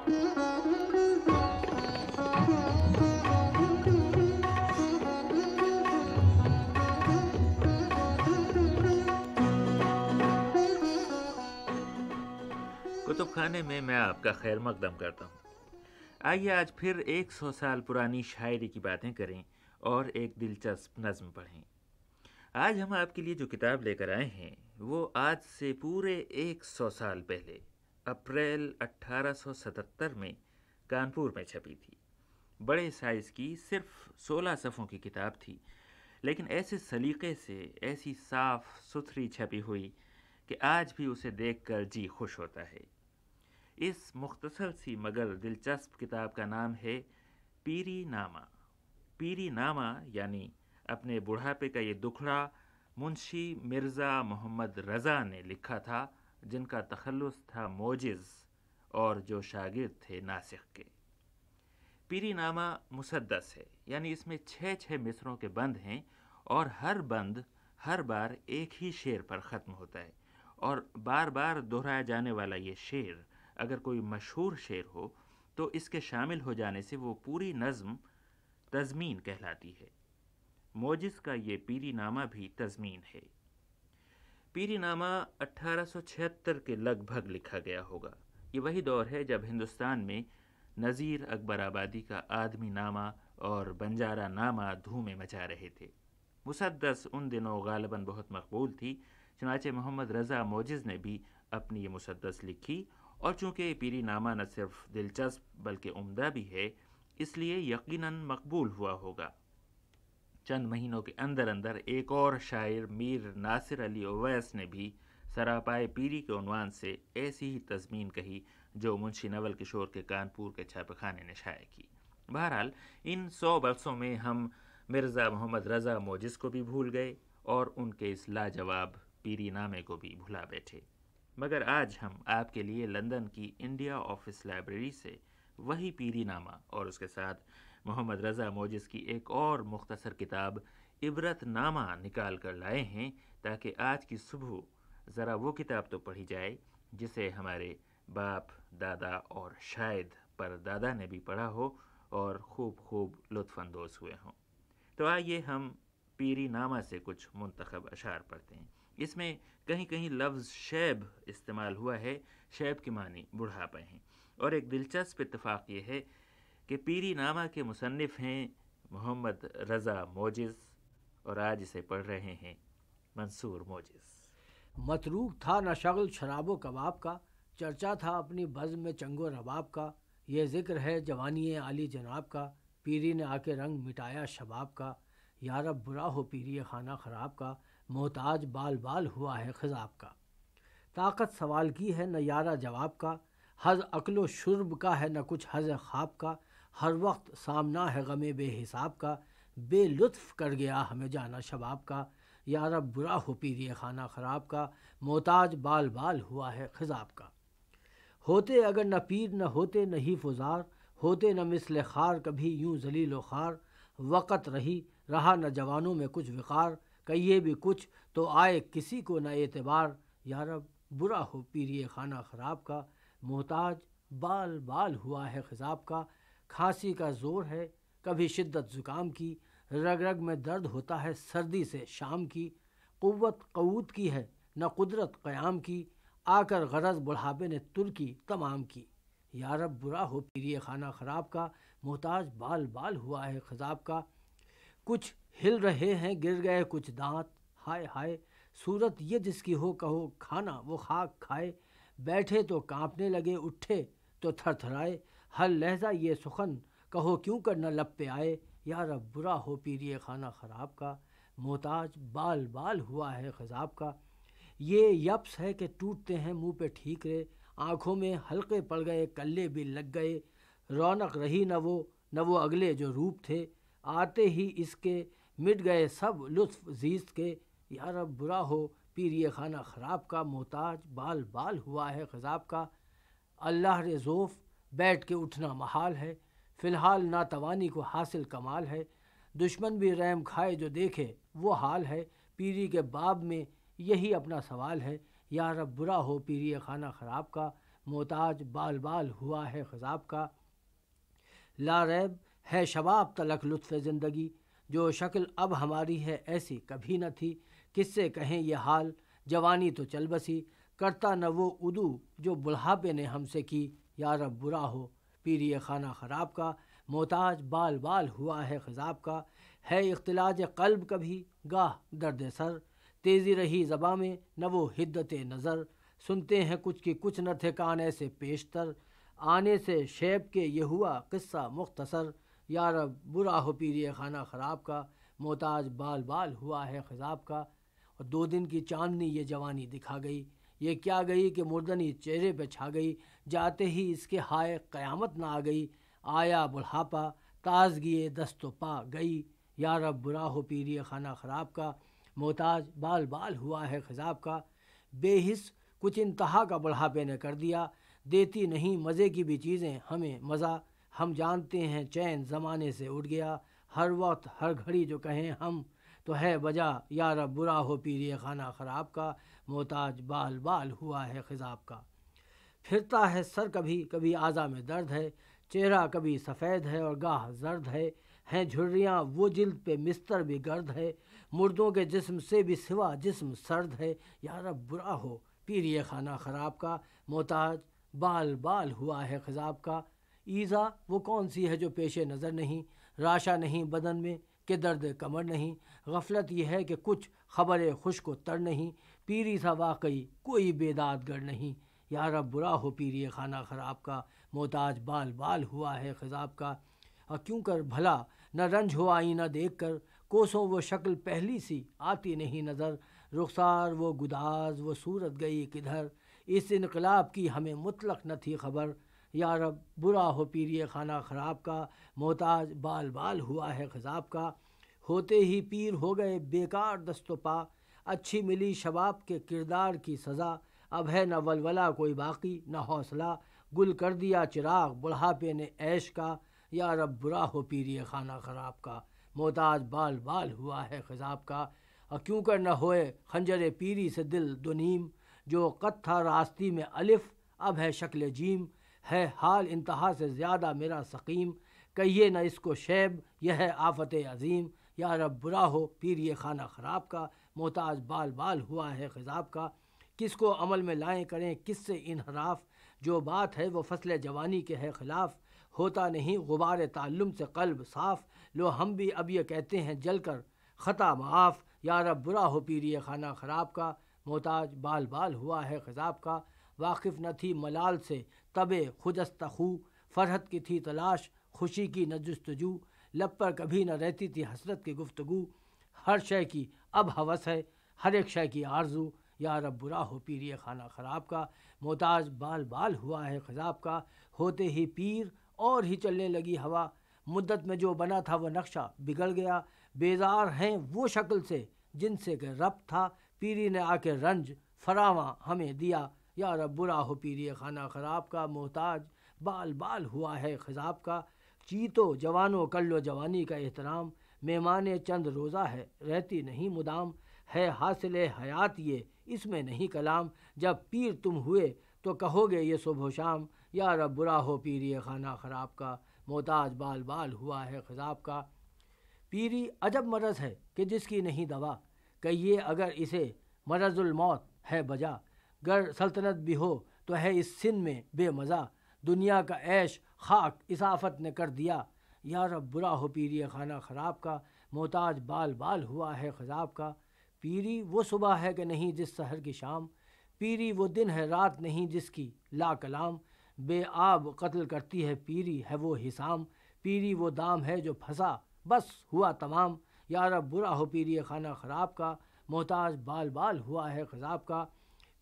کتب خانے میں میں آپ کا خیر مقدم کرتا ہوں۔ آئیے آج پھر 100 سال پرانی شاعری کی باتیں کریں اور ایک دلچسپ نظم پڑھیں۔ آج ہم آپ کے لیے جو کتاب لے کر آئے ہیں وہ آج سے پورے 100 سال پہلے اپریل 1877 میں کانپور میں چھپی تھی۔ بڑے سائز کی صرف 16 صفحوں کی کتاب تھی، لیکن ایسے سلیقے سے، ایسی صاف ستھری چھپی ہوئی کہ آج بھی اسے دیکھ کر جی خوش ہوتا ہے۔ اس مختصر سی مگر دلچسپ کتاب کا نام ہے پیری نامہ۔ پیری نامہ یعنی اپنے بڑھاپے کا یہ دکھڑا منشی مرزا محمد رضا نے لکھا تھا، جن کا تخلص تھا موجز اور جو شاگرد تھے ناسخ کے۔ پیری نامہ مسدس ہے، یعنی اس میں 6 مصروں کے بند ہیں اور ہر بند ہر بار ایک ہی شعر پر ختم ہوتا ہے، اور بار بار دہرایا جانے والا یہ شعر اگر کوئی مشہور شعر ہو تو اس کے شامل ہو جانے سے وہ پوری نظم تضمین کہلاتی ہے۔ موجز کا یہ پیری نامہ بھی تضمین ہے۔ پیری نامہ 1876 کے لگ بھگ لکھا گیا ہوگا۔ یہ وہی دور ہے جب ہندوستان میں نذیر اکبر آبادی کا آدمی نامہ اور بنجارہ نامہ دھومیں مچا رہے تھے۔ مسدس ان دنوں غالباً بہت مقبول تھی، چنانچہ محمد رضا موجز نے بھی اپنی یہ مسدس لکھی، اور چونکہ پیری نامہ نہ صرف دلچسپ بلکہ عمدہ بھی ہے، اس لیے یقیناً مقبول ہوا ہوگا۔ چند مہینوں کے اندر اندر ایک اور شاعر میر ناصر علی اویس نے بھی سراپائے پیری کے عنوان سے ایسی ہی تضمین کہی جو منشی نول کشور کے کانپور کے چھاپے خانے نے شائع کی۔ بہرحال ان 100 برسوں میں ہم مرزا محمد رضا موجز کو بھی بھول گئے اور ان کے اس لاجواب پیری نامے کو بھی بھلا بیٹھے، مگر آج ہم آپ کے لیے لندن کی انڈیا آفس لائبریری سے وہی پیری نامہ اور اس کے ساتھ محمد رضا موجز کی ایک اور مختصر کتاب عبرت نامہ نکال کر لائے ہیں، تاکہ آج کی صبح ذرا وہ کتاب تو پڑھی جائے جسے ہمارے باپ، دادا اور شاید پر دادا نے بھی پڑھا ہو اور خوب لطف اندوز ہوئے ہوں۔ تو آئیے ہم پیری نامہ سے کچھ منتخب اشعار پڑھتے ہیں۔ اس میں کہیں کہیں لفظ شیب استعمال ہوا ہے، شیب کے معنی بڑھاپے ہیں، اور ایک دلچسپ اتفاق یہ ہے کہ پیری نامہ کے مصنف ہیں محمد رضا موجز، اور آج اسے پڑھ رہے ہیں منصور موجز۔ متروک تھا نہ شغل شراب و کباب کا، چرچا تھا اپنی بزم میں چنگ و رباب کا، یہ ذکر ہے جوانی عالی جناب کا، پیری نے آ کے رنگ مٹایا شباب کا، یارب برا ہو پیری خانہ خراب کا، محتاج بال بال ہوا ہے خضاب کا۔ طاقت سوال کی ہے نہ یارہ جواب کا، حظ عقل و شرب کا ہے نہ کچھ حظ خواب کا، ہر وقت سامنا ہے غم بے حساب کا، بے لطف کر گیا ہمیں جانا شباب کا، یارب برا ہو پیری خانہ خراب کا، محتاج بال بال ہوا ہے خضاب کا۔ ہوتے اگر نہ پیر نہ ہوتے نحیف و زار، ہوتے نہ مثل خار کبھی یوں ذلیل و خوار، وقت رہا نہ جوانوں میں کچھ وقار، کہیے بھی کچھ تو آئے کسی کو نہ اعتبار، یارب برا ہو پیری خانہ خراب کا، محتاج بال بال ہوا ہے خضاب کا۔ کھانسی کا زور ہے کبھی شدت زکام کی، رگ رگ میں درد ہوتا ہے سردی سے شام کی، قوت قعود کی ہے نہ قدرت قیام کی، آ کر غرض بڑھاپے نے ترکی تمام کی، یارب برا ہو پیری خانہ خراب کا، محتاج بال بال ہوا ہے خضاب کا۔ کچھ ہل رہے ہیں گر گئے کچھ دانت، ہائے ہائے صورت یہ جس کی ہو کہو کھانا وہ خاک کھائے، بیٹھے تو کانپنے لگے اٹھے تو تھر تھرائے، ہر لہجہ یہ سخن کہو کیوں کر نہ لب پہ آئے، یارب برا ہو پیری خانہ خراب کا، محتاج بال بال ہوا ہے خضاب کا۔ یہ یبس ہے کہ ٹوٹتے ہیں منہ پہ ٹھیکرے، آنکھوں میں حلقے پڑ گئے کلے بھی لگ گئے، رونق رہی نہ وہ اگلے جو روپ تھے، آتے ہی اس کے مٹ گئے سب لطف زیست کے، یارب برا ہو پیری خانہ خراب کا، محتاج بال بال ہوا ہے خضاب کا۔ اللہ رے ذوف بیٹھ کے اٹھنا محال ہے، فی الحال ناتوانی کو حاصل کمال ہے، دشمن بھی رحم کھائے جو دیکھے وہ حال ہے، پیری کے باب میں یہی اپنا سوال ہے، یارب برا ہو پیری خانہ خراب کا، محتاج بال بال ہوا ہے خضاب کا۔ لا ریب ہے شباب تلک لطف زندگی، جو شکل اب ہماری ہے ایسی کبھی نہ تھی۔ کس سے کہیں یہ حال، جوانی تو چل بسی، کرتا نہ وہ ادو جو بڑھاپے نے ہم سے کی۔ یا رب برا ہو پیری خانہ خراب کا، محتاج بال بال ہوا ہے خضاب کا۔ ہے اختلاج قلب کبھی گاہ درد سر، تیزی رہی زباں میں نہ وہ حدت نظر۔ سنتے ہیں کچھ کی کچھ نہ تھے کان ایسے پیشتر، آنے سے شیب کے یہ ہوا قصہ مختصر۔ یا رب برا ہو پیری خانہ خراب کا، محتاج بال بال ہوا ہے خضاب کا۔ اور 2 دن کی چاندنی یہ جوانی دکھا گئی، یہ کیا گئی کہ مردنی چہرے پہ چھا گئی۔ جاتے ہی اس کے ہائے قیامت نہ آ گئی، آیا بڑھاپا تازگی دست و پا گئی۔ یا رب برا ہو پیری خانہ خراب کا، محتاج بال بال ہوا ہے خضاب کا۔ بے حس کچھ انتہا کا بڑھاپے نے کر دیا، دیتی نہیں مزے کی بھی چیزیں ہمیں مزہ۔ ہم جانتے ہیں چین زمانے سے اٹھ گیا، ہر وقت ہر گھڑی جو کہیں ہم تو ہے بجا۔ یا رب برا ہو پیری خانہ خراب کا، محتاج بال بال ہوا ہے خضاب کا۔ پھرتا ہے سر کبھی کبھی اعضاء میں درد ہے، چہرہ کبھی سفید ہے اور گاہ زرد ہے۔ ہیں جھریاں وہ جلد پہ مستر بھی گرد ہے، مردوں کے جسم سے بھی سوا جسم سرد ہے۔ یا رب برا ہو پیری خانہ خراب کا، محتاج بال بال ہوا ہے خضاب کا۔ ایزا وہ کون سی ہے جو پیش نظر نہیں، راشا نہیں بدن میں کہ درد کمر نہیں۔ غفلت یہ ہے کہ کچھ خبر خشک و تر نہیں، پیری سا واقعی کوئی بیداد گر نہیں۔ یا رب برا ہو پیری خانہ خراب کا، محتاج بال بال ہوا ہے خضاب کا۔ اور کیوں کر بھلا نہ رنج ہو آئینہ دیکھ کر، کوسوں وہ شکل پہلی سی آتی نہیں نظر۔ رخسار وہ گداز وہ صورت گئی کدھر، اس انقلاب کی ہمیں مطلق نہ تھی خبر۔ یا رب برا ہو پیری خانہ خراب کا، محتاج بال بال ہوا ہے خضاب کا۔ ہوتے ہی پیر ہو گئے بیکار دست و پا، اچھی ملی شباب کے کردار کی سزا۔ اب ہے نہ ولولہ کوئی باقی نہ حوصلہ، گل کر دیا چراغ بڑھاپے نے عیش کا۔ یا رب برا ہو پیری خانہ خراب کا، محتاج بال بال ہوا ہے خضاب کا۔ اور کیوں کر نہ ہوئے خنجر پیری سے دل دو نیم، جو قد تھا راستی میں الف اب ہے شکل جیم۔ ہے حال انتہا سے زیادہ میرا سقیم، کہیے نہ اس کو شیب یہ ہے آفت عظیم۔ یا رب برا ہو پیری خانہ خراب کا، محتاج بال بال ہوا ہے خضاب کا۔ کس کو عمل میں لائیں کریں کس سے انحراف، جو بات ہے وہ فصل جوانی کے ہے خلاف۔ ہوتا نہیں غبار تعلم سے قلب صاف، لو ہم بھی اب یہ کہتے ہیں جل کر خطا معاف۔ یا رب برا ہو پیری خانہ خراب کا، محتاج بال بال ہوا ہے خضاب کا۔ واقف نہ تھی ملال سے تب خجستہ خو، فرحت کی تھی تلاش خوشی کی نہ جستجو۔ لب پر کبھی نہ رہتی تھی حسرت کی گفتگو، ہر شے کی اب ہوس ہے ہر ایک شے کی آرزو۔ یا رب برا ہو پیری خانہ خراب کا، محتاج بال بال ہوا ہے خضاب کا۔ ہوتے ہی پیر اور ہی چلنے لگی ہوا، مدت میں جو بنا تھا وہ نقشہ بگڑ گیا۔ بیزار ہیں وہ شکل سے جن سے کہ ربط تھا، پیری نے آ کے رنج فراواں ہمیں دیا۔ یا رب برا ہو پیری خانہ خراب کا، محتاج بال بال ہوا ہے خضاب کا۔ چیتو جوانوں کر لو جوانی کا احترام، مہمان چند روزہ ہے رہتی نہیں مدام۔ ہے حاصل حیات یہ اس میں نہیں کلام، جب پیر تم ہوئے تو کہو گے یہ صبح و شام۔ یا رب برا ہو پیری خانہ خراب کا، محتاج بال بال ہوا ہے خضاب کا۔ پیری عجب مرض ہے کہ جس کی نہیں دوا، کہیے اگر اسے مرض الموت ہے بجا۔ گر سلطنت بھی ہو تو ہے اس سن میں بے مزہ، دنیا کا عیش خاک اس آفت نے کر دیا۔ یا رب برا ہو پیری خانہ خراب کا، محتاج بال بال ہوا ہے خضاب کا۔ پیری وہ صبح ہے کہ نہیں جس سحر کی شام، پیری وہ دن ہے رات نہیں جس کی لا کلام۔ بے آب قتل کرتی ہے پیری ہے وہ حسام، پیری وہ دام ہے جو پھنسا بس ہوا تمام۔ یا رب برا ہو پیری خانہ خراب کا، محتاج بال بال ہوا ہے خضاب کا۔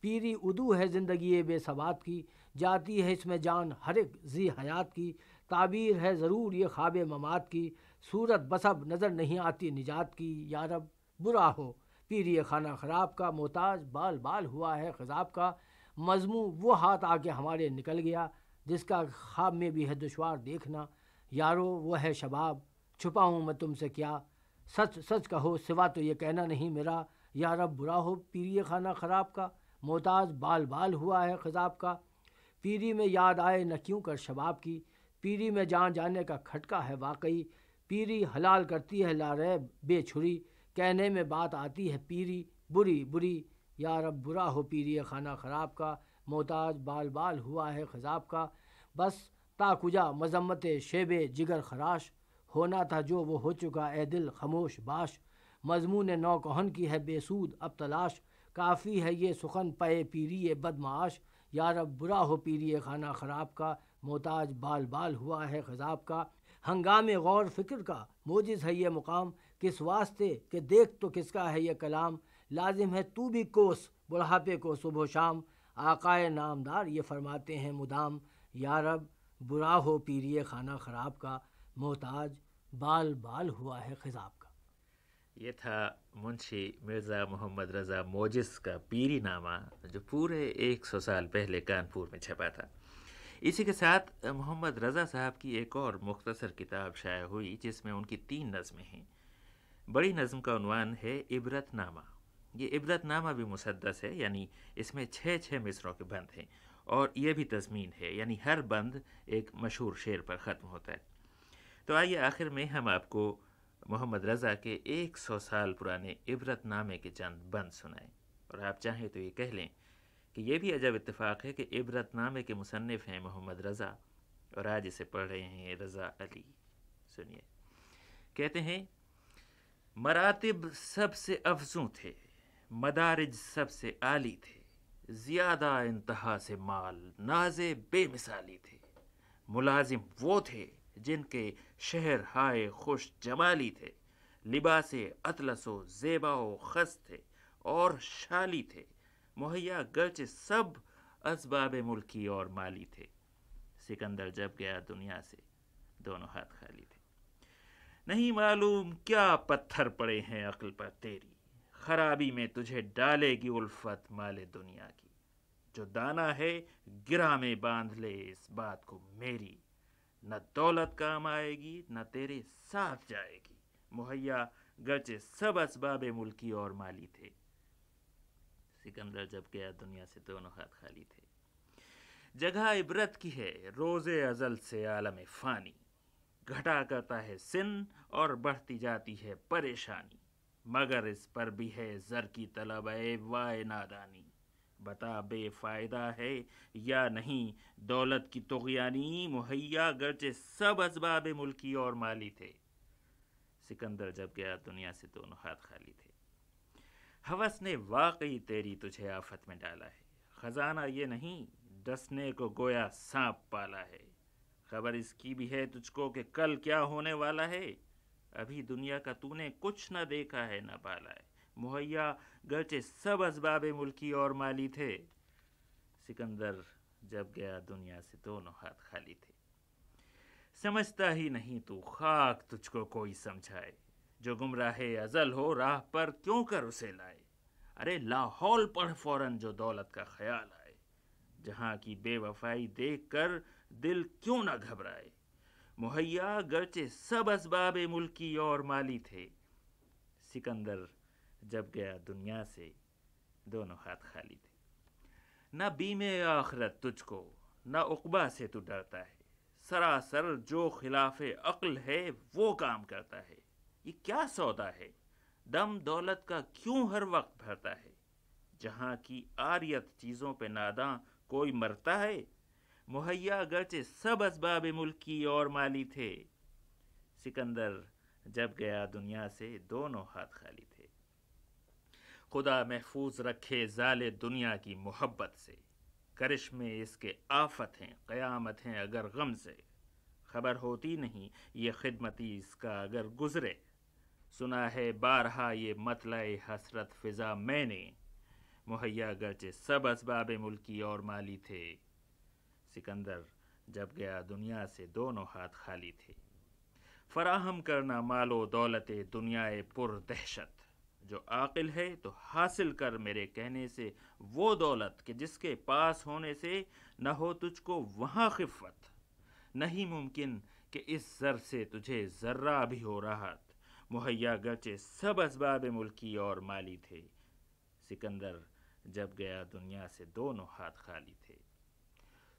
پیری ادو ہے زندگی بے ثبات کی، جاتی ہے اس میں جان ہر ایک ذی حیات کی۔ تعبیر ہے ضرور یہ خواب ممات کی، صورت بسب نظر نہیں آتی نجات کی۔ یا رب برا ہو پیری خانہ خراب کا، محتاج بال بال ہوا ہے خضاب کا۔ مضموں وہ ہاتھ آ کے ہمارے نکل گیا، جس کا خواب میں بھی ہے دشوار دیکھنا۔ یارو وہ ہے شباب چھپاؤں میں تم سے کیا، سچ سچ کہو سوا تو یہ کہنا نہیں میرا۔ یا رب برا ہو پیری خانہ خراب کا، محتاج بال بال ہوا ہے خضاب کا۔ پیری میں یاد آئے نہ کیوں کر شباب کی، پیری میں جان جانے کا کھٹکا ہے واقعی، پیری حلال کرتی ہے لاریب بے چھری، کہنے میں بات آتی ہے پیری بری بری، یا رب برا ہو پیری خانہ خراب کا، محتاج بال بال ہوا ہے خضاب کا، بس تا کجا مذمت شیب جگر خراش، ہونا تھا جو وہ ہو چکا اے دل خاموش باش، مضمون نو کہن کی ہے بے سود اب تلاش، کافی ہے یہ سخن پے پیری بدمعاش، یا رب برا ہو پیری خانہ خراب کا، محتاج بال بال ہوا ہے خضاب کا، ہنگام غور فکر کا موجز ہے یہ مقام، کس واسطے کہ دیکھ تو کس کا ہے یہ کلام، لازم ہے تو بھی کوس بڑھاپے کو صبح و شام، آقائے نامدار یہ فرماتے ہیں مدام، یا رب برا ہو پیری خانہ خراب کا، محتاج بال بال ہوا ہے خضاب کا۔ یہ تھا منشی مرزا محمد رضا موجز کا پیری نامہ، جو پورے 100 سال پہلے کانپور میں چھپا تھا۔ اسی کے ساتھ محمد رضا صاحب کی ایک اور مختصر کتاب شائع ہوئی، جس میں ان کی 3 نظمیں ہیں۔ بڑی نظم کا عنوان ہے عبرت نامہ۔ یہ عبرت نامہ بھی مسدس ہے، یعنی اس میں 6 مصروں کے بند ہیں، اور یہ بھی تضمین ہے، یعنی ہر بند ایک مشہور شعر پر ختم ہوتا ہے۔ تو آئیے آخر میں ہم آپ کو محمد رضا کے 100 سال پرانے عبرت نامے کے چند بند سنائیں، اور آپ چاہیں تو یہ کہہ لیں کہ یہ بھی عجب اتفاق ہے کہ عبرت نامے کے مصنف ہیں محمد رضا، اور آج اسے پڑھ رہے ہیں رضا علی۔ سنیے، کہتے ہیں: مراتب سب سے افزوں تھے، مدارج سب سے عالی تھے، زیادہ انتہا سے مال نازے بے مثالی تھے، ملازم وہ تھے جن کے شہر ہائے خوش جمالی تھے، لباس اطلس و زیبا و خس تھے اور شالی تھے، مہیا گرچہ سب اسباب ملکی اور مالی تھے، سکندر جب گیا دنیا سے دونوں ہاتھ خالی تھے۔ نہیں معلوم کیا پتھر پڑے ہیں عقل پر تیری، خرابی میں تجھے ڈالے گی الفت مال دنیا کی، جو دانا ہے گرہ میں باندھ لے اس بات کو میری، نہ دولت کام آئے گی نہ تیرے ساتھ جائے گی، مہیا گرچہ سب اسباب ملکی اور مالی تھے، سکندر جب گیا دنیا سے دونوں ہاتھ خالی تھے۔ جگہ عبرت کی ہے روز ازل سے عالم فانی، گھٹا کرتا ہے سن اور بڑھتی جاتی ہے پریشانی، مگر اس پر بھی ہے زر کی طلب اے وائے نادانی، بتا بے فائدہ ہے یا نہیں دولت کی طغیانی، مہیا گرچہ سب اسباب ملکی اور مالی تھے، سکندر جب گیا دنیا سے دونوں ہاتھ خالی تھے۔ ہوس نے واقعی تیری تجھے آفت میں ڈالا ہے، خزانہ یہ نہیں ڈسنے کو گویا سانپ پالا ہے، خبر اس کی بھی ہے تجھ کو کہ کل کیا ہونے والا ہے، ابھی دنیا کا تو نے کچھ نہ دیکھا ہے نہ پالا ہے، مہیا گرچہ سب اسباب ملکی اور مالی تھے، سکندر جب گیا دنیا سے دونوں ہاتھ خالی تھے۔ سمجھتا ہی نہیں تو خاک تجھ کو کوئی سمجھائے، جو گمراہ ازل ہو راہ پر کیوں کر اسے لائے، ارے لاحول پڑھ فوراً جو دولت کا خیال آئے، جہاں کی بے وفائی دیکھ کر دل کیوں نہ گھبرائے، مہیا گرچہ سب اسباب ملکی اور مالی تھے، سکندر جب گیا دنیا سے دونوں ہاتھ خالی تھے۔ نہ بیم آخرت تجھ کو نہ عقبہ سے تو ڈرتا ہے، سراسر جو خلاف عقل ہے وہ کام کرتا ہے، یہ کیا سودا ہے دم دولت کا کیوں ہر وقت بھرتا ہے، جہاں کی عاریت چیزوں پہ ناداں کوئی مرتا ہے، مہیا گرچہ سب اسباب ملکی اور مالی تھے، سکندر جب گیا دنیا سے دونوں ہاتھ خالی تھے۔ خدا محفوظ رکھے زال دنیا کی محبت سے، کرشمے اس کے آفت ہیں قیامت ہیں اگر غم سے، خبر ہوتی نہیں یہ خدمتی اس کا اگر گزرے، سنا ہے بارہا یہ مطلع حسرت فضا میں نے، مہیا گرچہ سب اسباب ملکی اور مالی تھے، سکندر جب گیا دنیا سے دونوں ہاتھ خالی تھے۔ فراہم کرنا مال و دولت دنیا پر دہشت، جو عاقل ہے تو حاصل کر میرے کہنے سے وہ دولت کہ جس کے پاس ہونے سے نہ ہو تجھ کو وہاں خفت، نہیں ممکن کہ اس زر سے تجھے ذرہ بھی ہو راحت، مہیا گرچہ سب اسباب ملکی اور مالی تھے، سکندر جب گیا دنیا سے دونوں ہاتھ خالی تھے۔